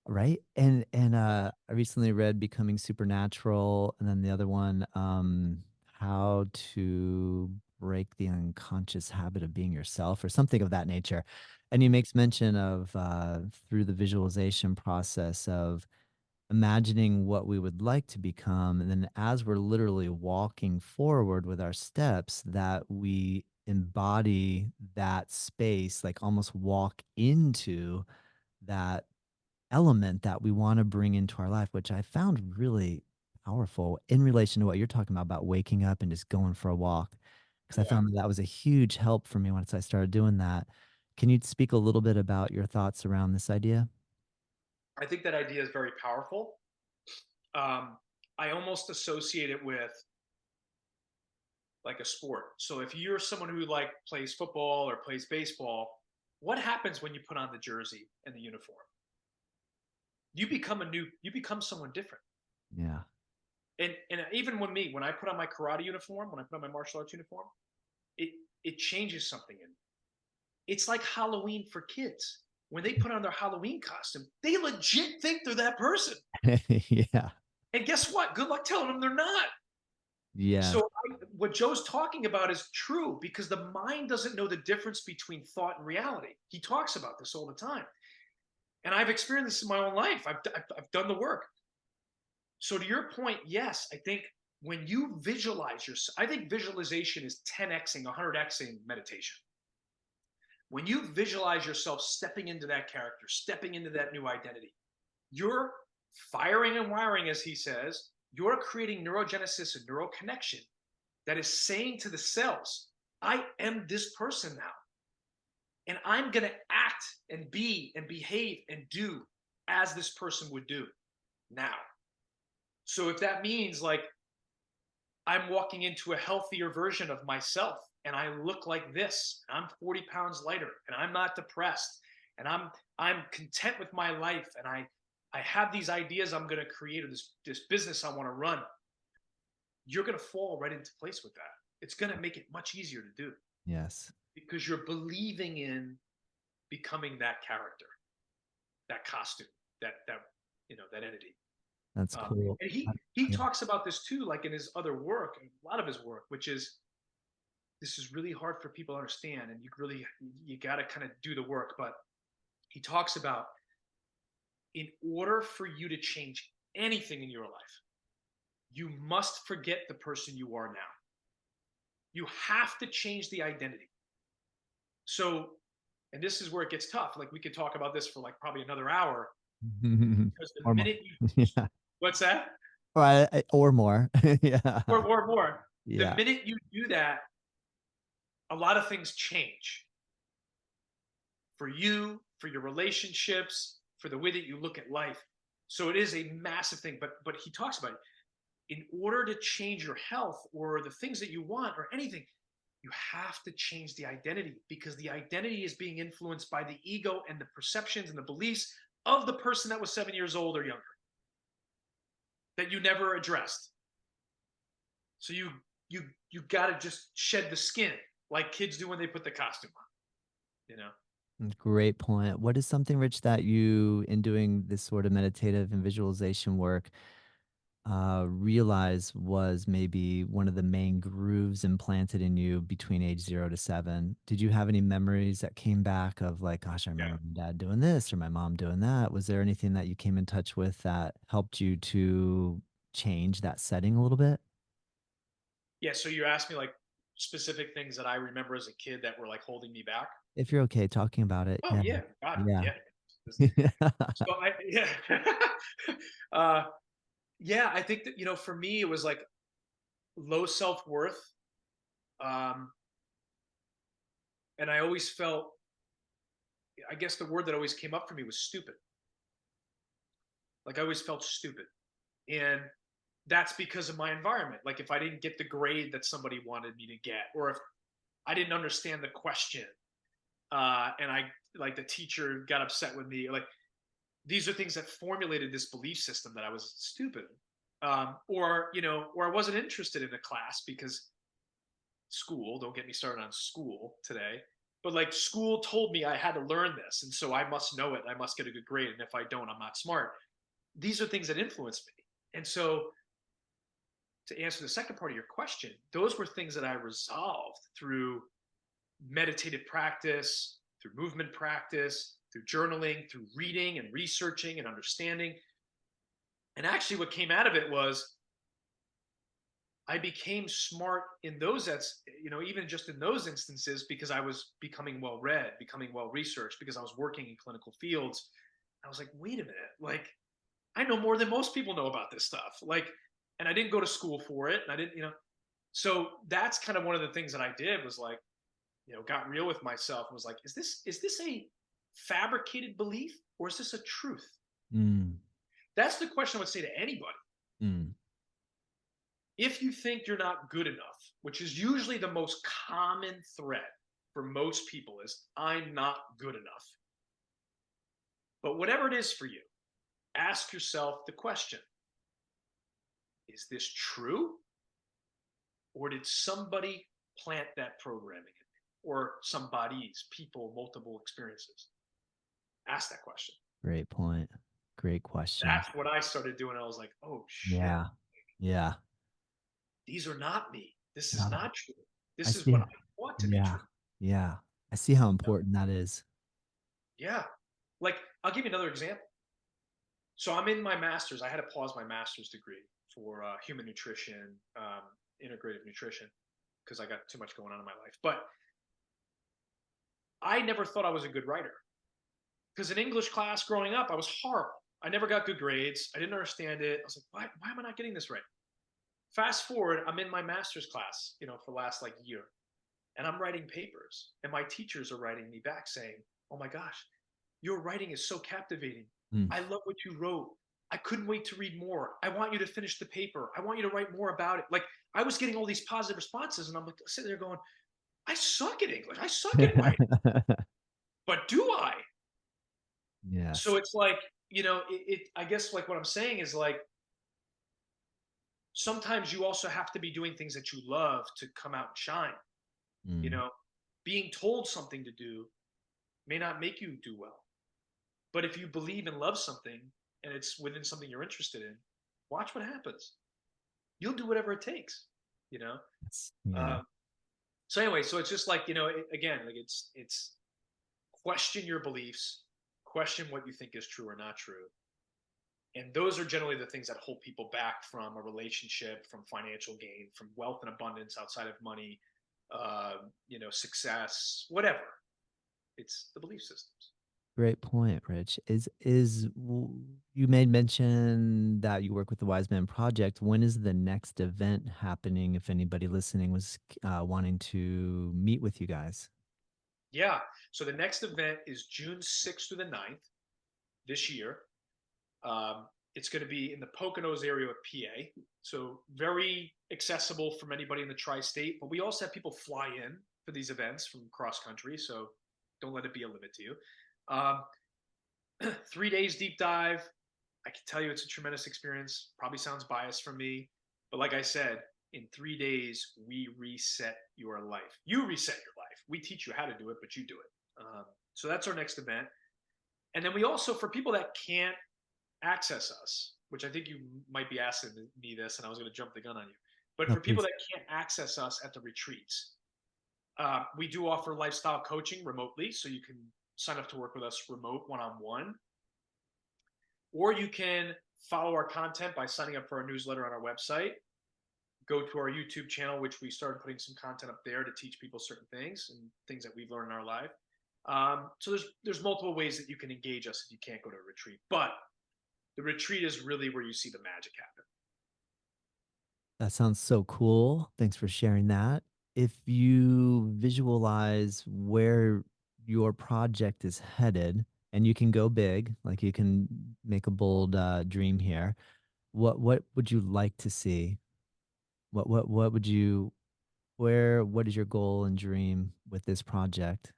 Right. And I recently read Becoming Supernatural, and then the other one, How to Break the Unconscious Habit of Being Yourself, or something of that nature. And he makes mention of through the visualization process of imagining what we would like to become. And then as we're literally walking forward with our steps, that we embody that space, like almost walk into that element that we want to bring into our life, which I found really powerful in relation to what you're talking about waking up and just going for a walk. Because I yeah. found that that was a huge help for me once I started doing that. Can you speak a little bit about your thoughts around this idea? I think that idea is very powerful. Um, I almost associate it with like a sport. So if you're someone who like plays football or plays baseball, what happens when you put on the jersey and the uniform? You become someone different. Yeah. And even when I put on my karate uniform, when I put on my martial arts uniform, it it changes something in me. It's like Halloween for kids. When they put on their Halloween costume, they legit think they're that person. Yeah. And guess what? Good luck telling them they're not. Yes. So what Joe's talking about is true because the mind doesn't know the difference between thought and reality. He talks about this all the time. And I've experienced this in my own life. I've done the work. So to your point, yes, I think when you visualize yourself, I think visualization is 10xing, 100xing meditation. When you visualize yourself stepping into that character, stepping into that new identity, you're firing and wiring, as he says, you're creating neurogenesis and neural connection that is saying to the cells, I am this person now. And I'm going to act and be and behave and do as this person would do now. So if that means like I'm walking into a healthier version of myself and I look like this, and I'm 40 pounds lighter and I'm not depressed and I'm content with my life and I have these ideas I'm going to create or this business I want to run, you're going to fall right into place with that. It's going to make it much easier to do Yes. because you're believing in becoming that character, that costume, that entity. That's cool. And Uh, he yeah. talks about this too, like in his other work, a lot of his work, which is this is really hard for people to understand, and you got to kind of do the work. But he talks about in order for you to change anything in your life, you must forget the person you are now. You have to change the identity. So, and this is where it gets tough. Like we could talk about this for like probably another hour because the Or more. minute you, Yeah. what's that? Or more. Yeah. Or more. The Yeah. minute you do that, a lot of things change for you, for your relationships, for the way that you look at life. So it is a massive thing. But he talks about it. In order to change your health or the things that you want or anything, you have to change the identity because the identity is being influenced by the ego and the perceptions and the beliefs of the person that was 7 years old or younger that you never addressed. So you got to just shed the skin like kids do when they put the costume on, you know. Great point. What is something, Rich, that you, in doing this sort of meditative and visualization work, realize was maybe one of the main grooves implanted in you between age 0 to 7? Did you have any memories that came back of like, gosh, I Yeah. remember my dad doing this or my mom doing that? Was there anything that you came in touch with that helped you to change that setting a little bit? Yeah, so you asked me like specific things that I remember as a kid that were like holding me back. If you're okay talking about it. Oh Yeah. yeah, God, Yeah. yeah. So I yeah. uh yeah, I think that for me it was like low self-worth. Um and I always felt, I guess the word that always came up for me was stupid. Like I always felt stupid. And that's because of my environment. Like if I didn't get the grade that somebody wanted me to get, or if I didn't understand the question, and I like the teacher got upset with me, like these are things that formulated this belief system that I was stupid. Or I wasn't interested in a class because school, don't get me started on school today, but like school told me I had to learn this. And so I must know it. I must get a good grade. And if I don't, I'm not smart. These are things that influence me. And so to answer the second part of your question, those were things that I resolved through meditative practice, through movement practice, through journaling, through reading and researching and understanding. And actually, what came out of it was I became smart in those, even just in those instances, because I was becoming well read, becoming well researched, because I was working in clinical fields. I was like, wait a minute, like I know more than most people know about this stuff. Like, and I didn't go to school for it. And I didn't. So that's kind of one of the things that I did was like, got real with myself and was like, is this a fabricated belief or is this a truth? Mm, That's the question I would say to anybody. mm, If you think you're not good enough, which is usually the most common threat for most people is I'm not good enough. But whatever it is for you, ask yourself the question, is this true? Or did somebody plant that programming in me? Or some bodies, people, multiple experiences? Ask that question. great point. Great question. That's what I started doing. I was like, oh shit, Yeah. Yeah. these are not me. This is No, not true. I This is see. what I want to be Yeah. true. Yeah. I see how important that is. Yeah. Like, I'll give you another example. So I'm in my master's. I had to pause my master's degree for human nutrition, integrative nutrition, because I got too much going on in my life. But I never thought I was a good writer because in English class growing up, I was horrible. I never got good grades. I didn't understand it. I was like, why am I not getting this right? Fast forward, I'm in my master's class, for the last like year, and I'm writing papers, and my teachers are writing me back saying, "Oh my gosh, your writing is so captivating. Mm. I love what you wrote. I couldn't wait to read more. I want you to finish the paper. I want you to write more about it." Like I was getting all these positive responses, and I'm like sitting there going, "I suck at English. I suck at writing, but do I?" Yes. So it's like, I guess like what I'm saying is like sometimes you also have to be doing things that you love to come out and shine. You Mm. know, being told something to do may not make you do well. But if you believe and love something and it's within something you're interested in, Watch what happens. You'll do whatever it takes, you know? Yeah. Uh, so anyway, so it's just like, again, like it's question your beliefs, question what you think is true or not true. And those are generally the things that hold people back from a relationship, from financial gain, from wealth and abundance outside of money, success, whatever. It's the belief systems. Great point, Rich. You made mention that you work with the Wise Men Project. When is the next event happening? If anybody listening was wanting to meet with you guys. Yeah. So the next event is June 6th through the 9th this year. It's going to be in the Poconos area of PA. So very accessible from anybody in the tri-state. But we also have people fly in for these events from cross country. So don't let it be a limit to you. Um, 3 days deep dive. I can tell you it's a tremendous experience. Probably sounds biased from me. But like I said, in 3 days, we reset your life. You reset your life. We teach you how to do it, but you do it. So that's our next event. And then we also, for people that can't access us, which I think you might be asking me this, and I was going to jump the gun on you. But No, for people please. that can't access us at the retreats, we do offer lifestyle coaching remotely, so you can sign up to work with us remote one-on-one, or you can follow our content by signing up for our newsletter on our website. Go to our YouTube channel, which we started putting some content up there to teach people certain things and things that we've learned in our life. So there's multiple ways that you can engage us if you can't go to a retreat, but the retreat is really where you see the magic happen. That sounds so cool. Thanks for sharing that. If you visualize where your project is headed, and you can go big, like you can make a bold dream here, what would you like to see? What would you what is your goal and dream with this project?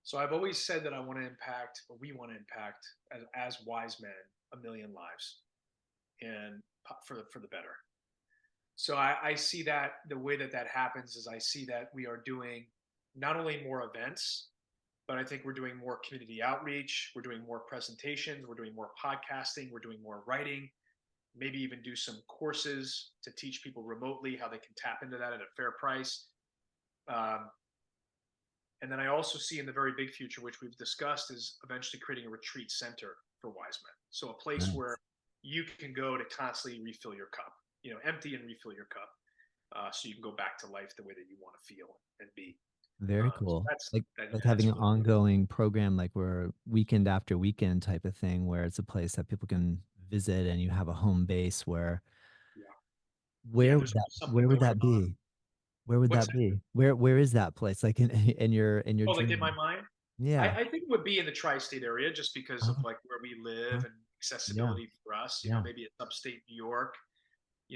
So I've always said that I want to impact, or we want to impact, as wise men, 1 million lives, and for the better. So I see that the way that that happens is I see that we are doing not only more events, but I think we're doing more community outreach, we're doing more presentations, we're doing more podcasting, we're doing more writing, maybe even do some courses to teach people remotely how they can tap into that at a fair price. Um, and then I also see in the very big future, which we've discussed, is eventually creating a retreat center for wise men. So a place where Nice. you can go to constantly refill your cup, empty and refill your cup, so you can go back to life the way that you want to feel and be. Very So cool. that's Like that, like having that's an really ongoing program, like where weekend after weekend type of thing, where it's a place that people can visit and you have a home base where yeah, yeah. There's something where would going that on. be? Where would What's that that? be? Where is that place? Like in in your Oh, like in my dream? mind, Yeah. I think it would be in the tri-state area just because of Uh-huh. like where we live Uh-huh. and Yeah. accessibility for us. Yeah. Maybe it's upstate New York,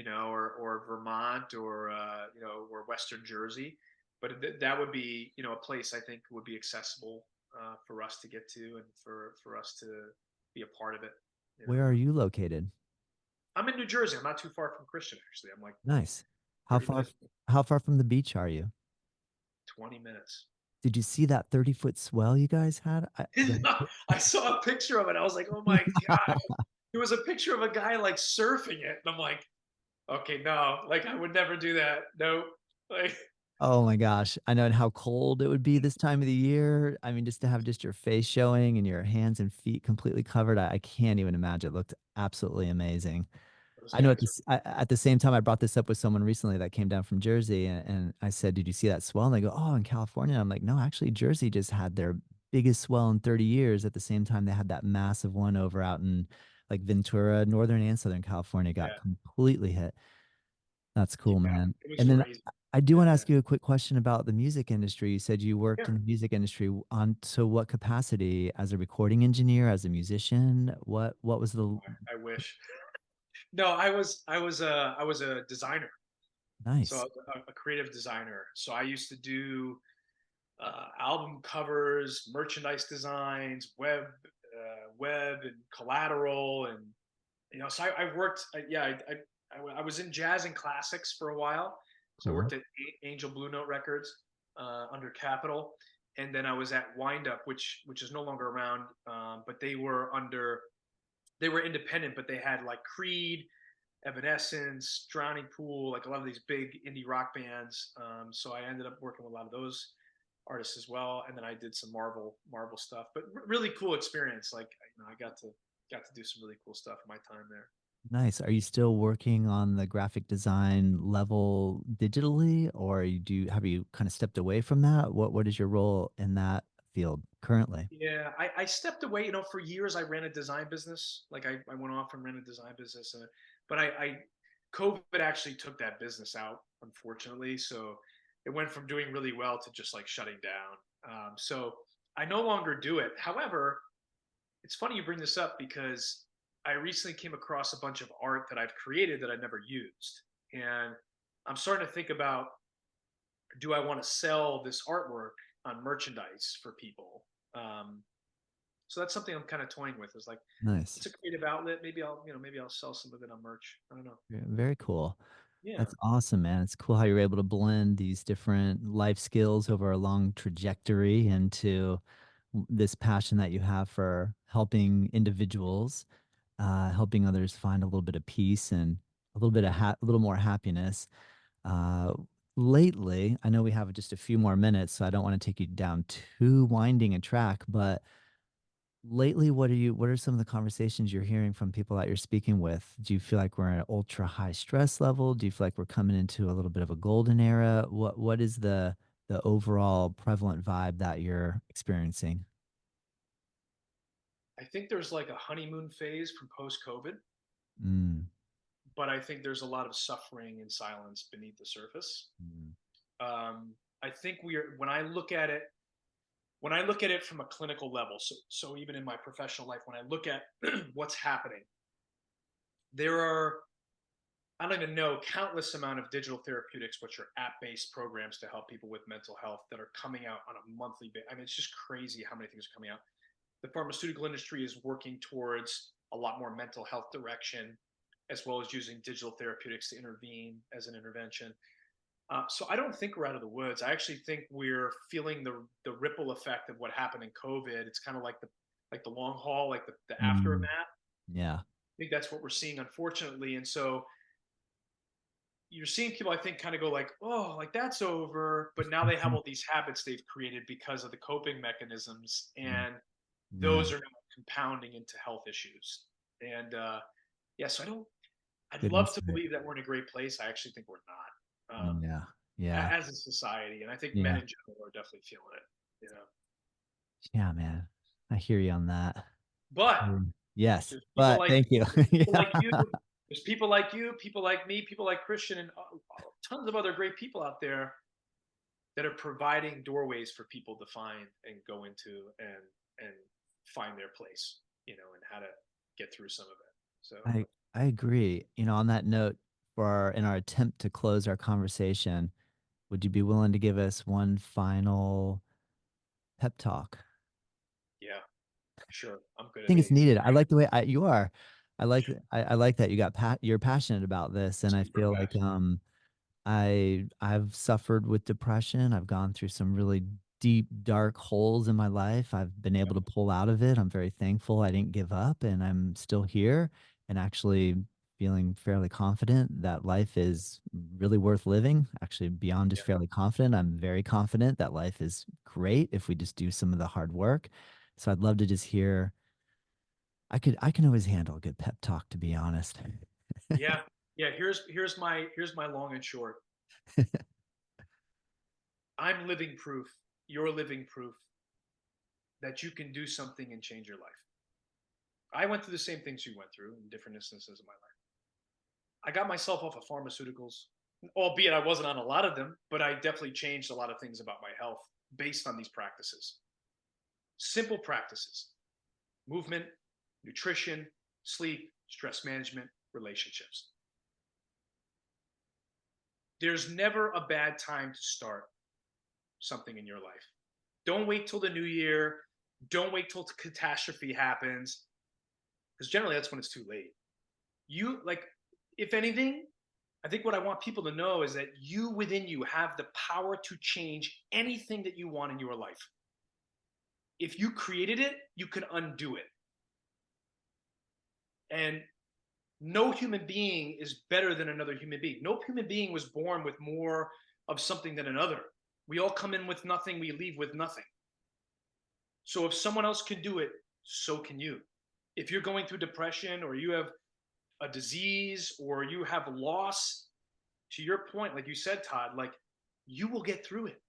or Vermont, or or Western Jersey. But that would be, a place I think would be accessible for us to get to, and for us to be a part of it. You know, Where are you located? I'm in New Jersey. I'm not too far from Christian, actually. I'm like Nice. How 30 far minutes, how far from the beach are you? 20 minutes. Did you see that 30-foot swell you guys had? I saw a picture of it. I was like, oh my god! There was a picture of a guy like surfing it, and I'm like, okay, no, like I would never do that. No, like Oh my gosh. I know, and how cold it would be this time of the year. I mean, just to have just your face showing and your hands and feet completely covered, I can't even imagine. It looked absolutely amazing. those I know guys are. at the same time, I brought this up with someone recently that came down from Jersey, and I said, "Did you see that swell?" And they go, "Oh, in California." I'm like, "No, actually, Jersey just had their biggest swell in 30 years. At the same time, they had that massive one over out in like Ventura, Northern and Southern California got Yeah, completely hit." That's yeah, cool, man. it was And then crazy. I do want to And ask you a quick question about the music industry. You said you worked yeah, in the music industry on to what capacity? As a recording engineer, as a musician? What was the I wish. No, I was a designer. So I nice? was a creative designer. So I used to do album covers, merchandise designs, web and collateral, and So I worked. I was in jazz and classics for a while. So I worked Cool. at Angel Blue Note Records under Capitol, and then I was at Wind Up, which is no longer around, but they were under. they were independent, but they had like Creed, Evanescence, Drowning Pool, like a lot of these big indie rock bands. So I ended up working with a lot of those artists as well, and then I did some Marvel stuff. But really cool experience. Like, I got to do some really cool stuff in my time there. Nice. Are you still working on the graphic design level digitally, or have you kind of stepped away from that? What is your role in that field currently? Yeah, I stepped away. For years I ran a design business. Like I went off and ran a design business, but COVID actually took that business out, unfortunately. So it went from doing really well to just like shutting down. So I no longer do it. However, it's funny you bring this up because I recently came across a bunch of art that I've created that I never used, and I'm starting to think about, do I want to sell this artwork on merchandise for people? Um, so that's something I'm kind of toying with. Is like, Nice. it's a creative outlet. Maybe I'll sell some of it on merch. I don't know. Very cool. Yeah, That's awesome, man. It's cool how you're able to blend these different life skills over a long trajectory into this passion that you have for helping individuals, helping others find a little bit of peace and a little more happiness. Uh, Lately, I know we have just a few more minutes, so I don't want to take you down too winding a track, but lately, what are some of the conversations you're hearing from people that you're speaking with? Do you feel like we're at an ultra high stress level? Do you feel like we're coming into a little bit of a golden era? What is the overall prevalent vibe that you're experiencing? I think there's like a honeymoon phase from post COVID, Mm, but I think there's a lot of suffering and silence beneath the surface. mm, I think we are when I look at it from a clinical level. So even in my professional life, when I look at what's happening, there are, I don't even know, countless amount of digital therapeutics, which are app-based programs to help people with mental health that are coming out on a monthly basis. I mean, it's just crazy how many things are coming out. The pharmaceutical industry is working towards a lot more mental health direction, as well as using digital therapeutics to intervene as an intervention. So I don't think we're out of the woods. I actually think we're feeling the ripple effect of what happened in COVID. It's kind of like the long haul, like the aftermath. mm. Yeah. I think that's what we're seeing, unfortunately. And so you're seeing people, I think, kind of go like, oh, like that's over. But now they have all these habits they've created because of the coping mechanisms, Mm, and yeah. those are now compounding into health issues. And yeah, so I'd Good love to insight. believe that we're in a great place. I actually think we're not, Yeah. Yeah. as a society, and I think men Yeah. in general are definitely feeling it. You know, Yeah, man. I hear you on that. but Yes, there's people but like thank you. there's people Yeah. like you, there's people like you, people like me, people like Christian, and tons of other great people out there that are providing doorways for people to find and go into and find their place, and how to get through some of it. So I agree. On that note, in our attempt to close our conversation, would you be willing to give us one final pep talk? yeah, sure, I'm good I at think it's being needed. I like the way you are. I like that you're passionate about this, and I super feel like passionate. I've suffered with depression. I've gone through some really deep, dark holes in my life. I've been able to pull out of it. I'm very thankful I didn't give up, and I'm still here and actually feeling fairly confident that life is really worth living. Actually, beyond just Yeah, fairly confident, I'm very confident that life is great if we just do some of the hard work. So I'd love to just hear. I can always handle a good pep talk, to be honest. yeah, yeah. Here's my long and short. I'm living proof. You're living proof that you can do something and change your life. I went through the same things you went through in different instances of my life. I got myself off of pharmaceuticals, albeit I wasn't on a lot of them, but I definitely changed a lot of things about my health based on these practices. Simple practices: movement, nutrition, sleep, stress management, relationships. There's never a bad time to start something in your life. Don't wait till the new year. Don't wait till catastrophe happens, because generally that's when it's too late. You like, if anything, I think what I want people to know is that you within you have the power to change anything that you want in your life. If you created it, you can undo it. And no human being is better than another human being. No human being was born with more of something than another. We all come in with nothing, we leave with nothing. So if someone else can do it, so can you. If you're going through depression or you have a disease or you have loss, to your point, like you said, Todd, like you will get through it.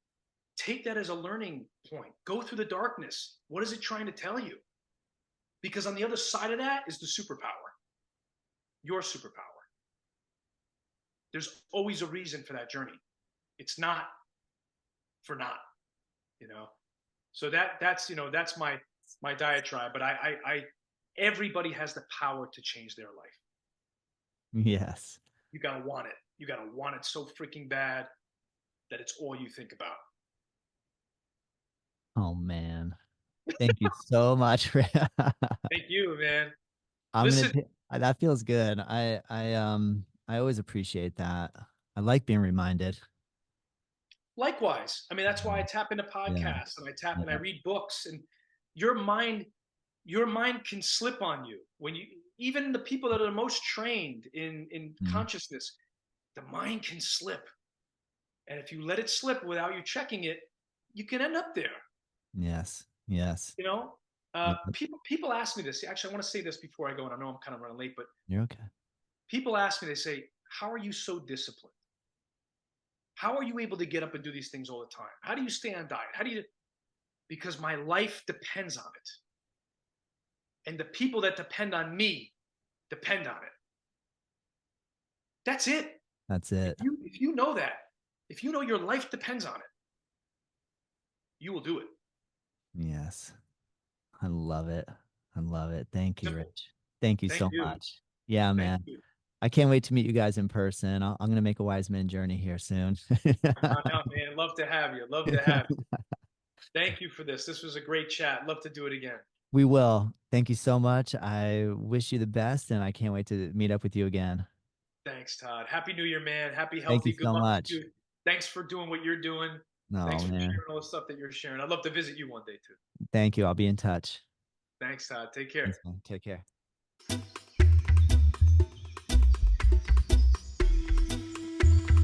Take that as a learning point. Go through the darkness. What is it trying to tell you? Because on the other side of that is the superpower, your superpower. There's always a reason for that journey. It's not for not, you know. So that's my diatribe. But I everybody has the power to change their life. Yes. You gotta want it. You gotta want it so freaking bad that it's all you think about. Oh man. Thank you so much for Thank you, man. I'm gonna Listen, t that feels good. I always appreciate that. I like being reminded. likewise. I mean, that's why I Mhm. tap into Yeah, podcasts and I tap and I yeah, read books. And your mind, your mind can slip on you when you, even the people that are the most trained in mhm. consciousness, the mind can slip. And if you let it slip without you checking it, you can end up there. Yes, yes. You know, Yep, people ask me this. Actually, I want to say this before I go, and I know I'm kind of running late, but you're okay. people ask me. They say, "How are you so disciplined? How are you able to get up and do these things all the time? How do you stay on diet? How do you?" Because my life depends on it, and the people that depend on me depend on it. That's it. That's If it. you know that, if you know your life depends on it, you will do it. Yes. I love it. I love it. Thank you, Simple. Rich. Thank you Thank so you. much. Yeah, Thank man. you. I can't wait to meet you guys in person. I'm gonna make a wise men journey here soon. Come on out, man. Love to have you. Love to have you. Thank you for this. This was a great chat. Love to do it again. We will. Thank you so much. I wish you the best, and I can't wait to meet up with you again. Thanks, Todd. Happy New Year, man. Happy, Thank you healthy. Good so luck to much. you. Thanks for doing what you're doing. No, Thanks for man. sharing all the stuff that you're sharing. I'd love to visit you one day too. Thank you. I'll be in touch. Thanks, Todd. Take care. Thanks, man. Take care.